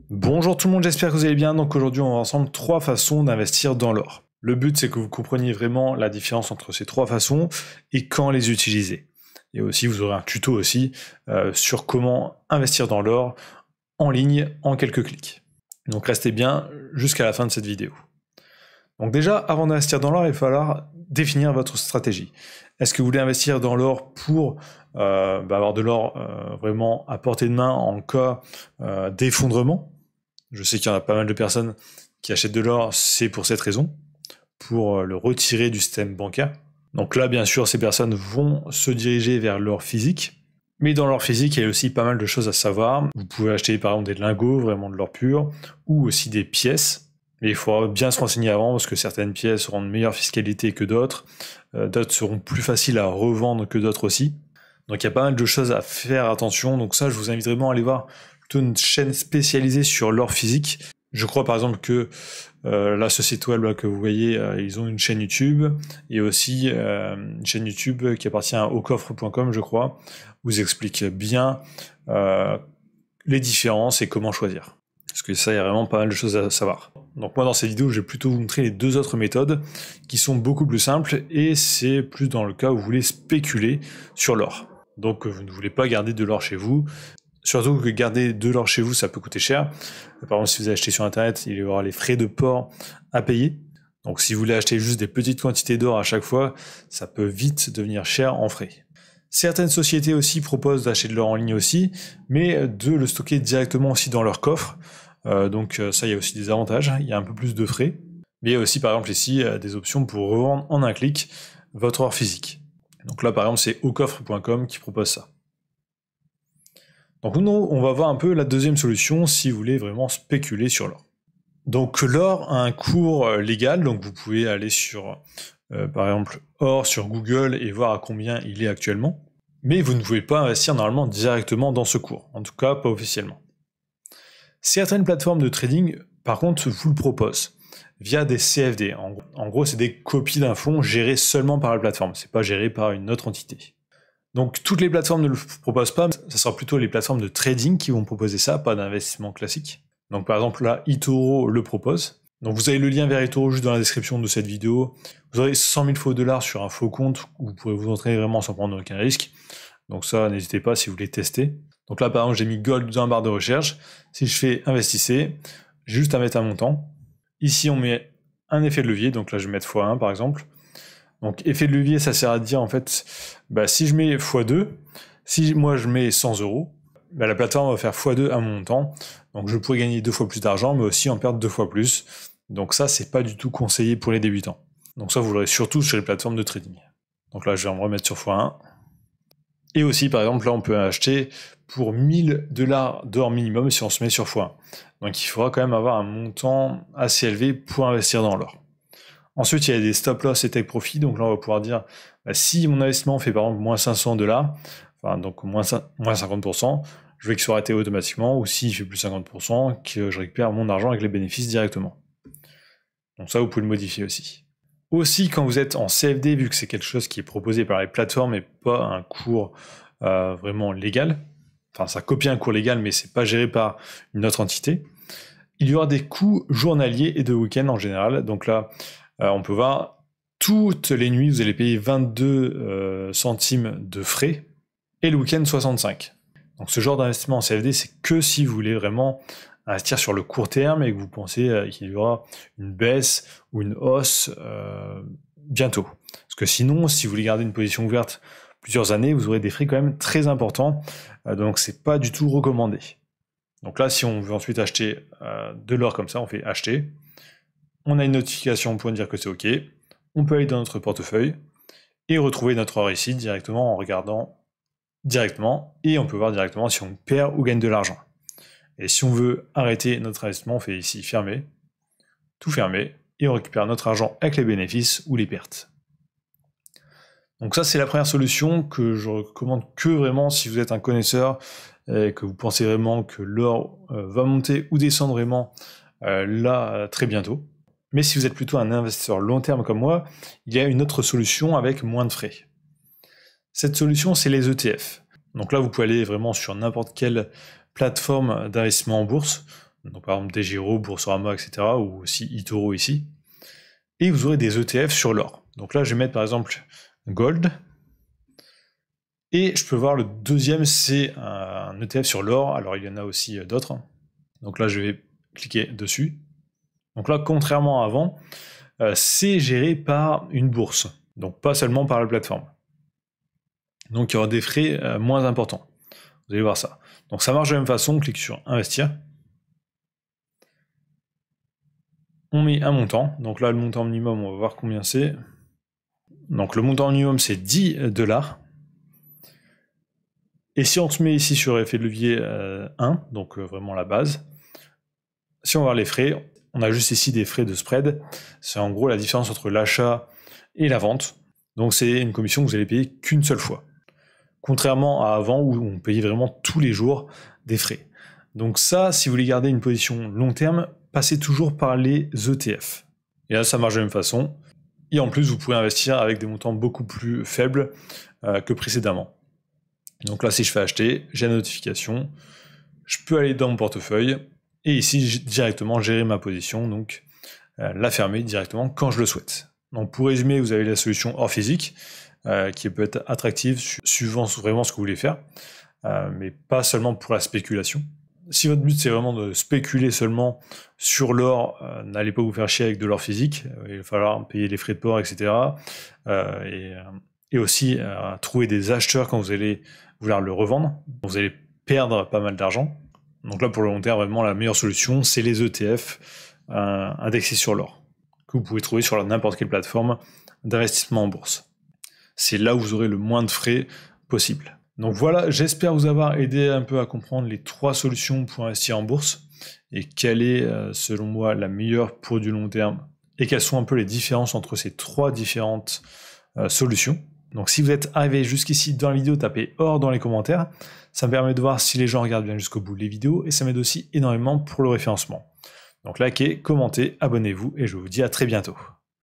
Bonjour tout le monde, j'espère que vous allez bien. Donc aujourd'hui, on va voir ensemble 3 façons d'investir dans l'or. Le but, c'est que vous compreniez vraiment la différence entre ces 3 façons et quand les utiliser. Et aussi, vous aurez un tuto aussi sur comment investir dans l'or en ligne en quelques clics. Donc restez bien jusqu'à la fin de cette vidéo. Donc déjà, avant d'investir dans l'or, il va falloir définir votre stratégie. Est-ce que vous voulez investir dans l'or pour avoir de l'or vraiment à portée de main en cas d'effondrement? Je sais qu'il y en a pas mal de personnes qui achètent de l'or, c'est pour cette raison, pour le retirer du système bancaire. Donc là, bien sûr, ces personnes vont se diriger vers l'or physique. Mais dans l'or physique, il y a aussi pas mal de choses à savoir. Vous pouvez acheter par exemple des lingots, vraiment de l'or pur, ou aussi des pièces. Mais il faut bien se renseigner avant, parce que certaines pièces auront une meilleure fiscalité que d'autres. D'autres seront plus faciles à revendre que d'autres aussi. Donc il y a pas mal de choses à faire attention. Donc ça, je vous invite vraiment à aller voir une chaîne spécialisée sur l'or physique. Je crois par exemple que là, ce site web là, que vous voyez, ils ont une chaîne YouTube et aussi une chaîne YouTube qui appartient à aucoffre.com, je crois, où ils expliquent bien les différences et comment choisir. Parce que ça, il y a vraiment pas mal de choses à savoir. Donc moi, dans cette vidéo, je vais plutôt vous montrer les 2 autres méthodes qui sont beaucoup plus simples et c'est plus dans le cas où vous voulez spéculer sur l'or. Donc vous ne voulez pas garder de l'or chez vous. Surtout que garder de l'or chez vous, ça peut coûter cher. Par exemple, si vous achetez sur Internet, il y aura les frais de port à payer. Donc si vous voulez acheter juste des petites quantités d'or à chaque fois, ça peut vite devenir cher en frais. Certaines sociétés aussi proposent d'acheter de l'or en ligne aussi, mais de le stocker directement aussi dans leur coffre. Donc ça, il y a aussi des avantages, il y a un peu plus de frais. Mais il y a aussi par exemple ici des options pour revendre en un clic votre or physique. Donc là par exemple c'est aucoffre.com qui propose ça. Donc nous, on va voir un peu la deuxième solution si vous voulez vraiment spéculer sur l'or. Donc l'or a un cours légal, donc vous pouvez aller sur, par exemple, or sur Google et voir à combien il est actuellement. Mais vous ne pouvez pas investir normalement directement dans ce cours, en tout cas pas officiellement. Certaines plateformes de trading, par contre, vous le proposent via des CFD. En gros, c'est des copies d'un fonds gérées seulement par la plateforme, c'est pas géré par une autre entité. Donc toutes les plateformes ne le proposent pas, ça sera plutôt les plateformes de trading qui vont proposer ça, pas d'investissement classique. Donc par exemple là, eToro le propose. Donc vous avez le lien vers eToro juste dans la description de cette vidéo. Vous aurez 100 000 faux dollars sur un faux compte où vous pourrez vous entraîner vraiment sans prendre aucun risque. Donc ça, n'hésitez pas si vous voulez tester. Donc là par exemple, j'ai mis Gold dans la barre de recherche. Si je fais investissez, j'ai juste à mettre un montant. Ici on met un effet de levier, donc là je vais mettre x1 par exemple. Donc effet de levier, ça sert à dire en fait, si je mets x2, si moi je mets 100 €, la plateforme va faire x2 à mon montant, donc je pourrais gagner 2 fois plus d'argent, mais aussi en perdre 2 fois plus. Donc ça, c'est pas du tout conseillé pour les débutants. Donc ça, vous l'aurez surtout sur les plateformes de trading. Donc là, je vais me remettre sur x1. Et aussi, par exemple, là, on peut acheter pour 1000 $ d'or minimum si on se met sur x1. Donc il faudra quand même avoir un montant assez élevé pour investir dans l'or. Ensuite, il y a des stop loss et take profit. Donc là, on va pouvoir dire, si mon investissement fait par exemple moins 500 $, enfin donc moins 50%, je veux qu'il soit arrêté automatiquement, ou s'il fait plus 50%, que je récupère mon argent avec les bénéfices directement. Donc ça, vous pouvez le modifier aussi. Aussi, quand vous êtes en CFD, vu que c'est quelque chose qui est proposé par les plateformes et pas un cours vraiment légal, enfin ça copie un cours légal, mais c'est pas géré par une autre entité, il y aura des coûts journaliers et de week-end en général. Donc là, on peut voir, toutes les nuits, vous allez payer 22 centimes de frais, et le week-end 65. Donc ce genre d'investissement en CFD, c'est que si vous voulez vraiment investir sur le court terme et que vous pensez qu'il y aura une baisse ou une hausse bientôt. Parce que sinon, si vous voulez garder une position ouverte plusieurs années, vous aurez des frais quand même très importants, donc c'est pas du tout recommandé. Donc là, si on veut ensuite acheter de l'or comme ça, on fait acheter. On a une notification pour nous dire que c'est OK. On peut aller dans notre portefeuille et retrouver notre or ici directement en regardant directement. Et on peut voir directement si on perd ou gagne de l'argent. Et si on veut arrêter notre investissement, on fait ici fermer, tout fermer, et on récupère notre argent avec les bénéfices ou les pertes. Donc ça, c'est la première solution que je recommande que vraiment si vous êtes un connaisseur et que vous pensez vraiment que l'or va monter ou descendre vraiment là très bientôt. Mais si vous êtes plutôt un investisseur long terme comme moi, il y a une autre solution avec moins de frais. Cette solution, c'est les ETF. Donc là, vous pouvez aller vraiment sur n'importe quelle plateforme d'investissement en bourse. Donc par exemple DEGIRO, Boursorama, etc. ou aussi eToro ici. Et vous aurez des ETF sur l'or. Donc là, je vais mettre par exemple Gold. Et je peux voir le deuxième, c'est un ETF sur l'or. Alors il y en a aussi d'autres. Donc là, je vais cliquer dessus. Donc là, contrairement à avant, c'est géré par une bourse. Donc pas seulement par la plateforme. Donc il y aura des frais moins importants. Vous allez voir ça. Donc ça marche de la même façon, on clique sur investir. On met un montant. Donc là, le montant minimum, on va voir combien c'est. Donc le montant minimum, c'est 10 $. Et si on se met ici sur effet de levier 1, donc vraiment la base, si on va voir les frais, on a juste ici des frais de spread. C'est en gros la différence entre l'achat et la vente. Donc c'est une commission que vous allez payer qu'une seule fois. Contrairement à avant où on payait vraiment tous les jours des frais. Donc ça, si vous voulez garder une position long terme, passez toujours par les ETF. Et là, ça marche de la même façon. Et en plus, vous pouvez investir avec des montants beaucoup plus faibles que précédemment. Donc là, si je fais acheter, j'ai la notification. Je peux aller dans mon portefeuille. Et ici, directement gérer ma position. Donc la fermer directement quand je le souhaite. Donc pour résumer, vous avez la solution hors physique, qui peut être attractive suivant vraiment ce que vous voulez faire, mais pas seulement pour la spéculation. Si votre but c'est vraiment de spéculer seulement sur l'or, n'allez pas vous faire chier avec de l'or physique, il va falloir payer les frais de port, etc. Et aussi trouver des acheteurs quand vous allez vouloir le revendre. Vous allez perdre pas mal d'argent. Donc là pour le long terme, vraiment la meilleure solution, c'est les ETF indexés sur l'or, que vous pouvez trouver sur n'importe quelle plateforme d'investissement en bourse. C'est là où vous aurez le moins de frais possible. Donc voilà, j'espère vous avoir aidé un peu à comprendre les 3 solutions pour investir en bourse et quelle est, selon moi, la meilleure pour du long terme et quelles sont un peu les différences entre ces 3 différentes solutions. Donc si vous êtes arrivé jusqu'ici dans la vidéo, tapez OR dans les commentaires. Ça me permet de voir si les gens regardent bien jusqu'au bout les vidéos et ça m'aide aussi énormément pour le référencement. Donc likez, commentez, abonnez-vous et je vous dis à très bientôt.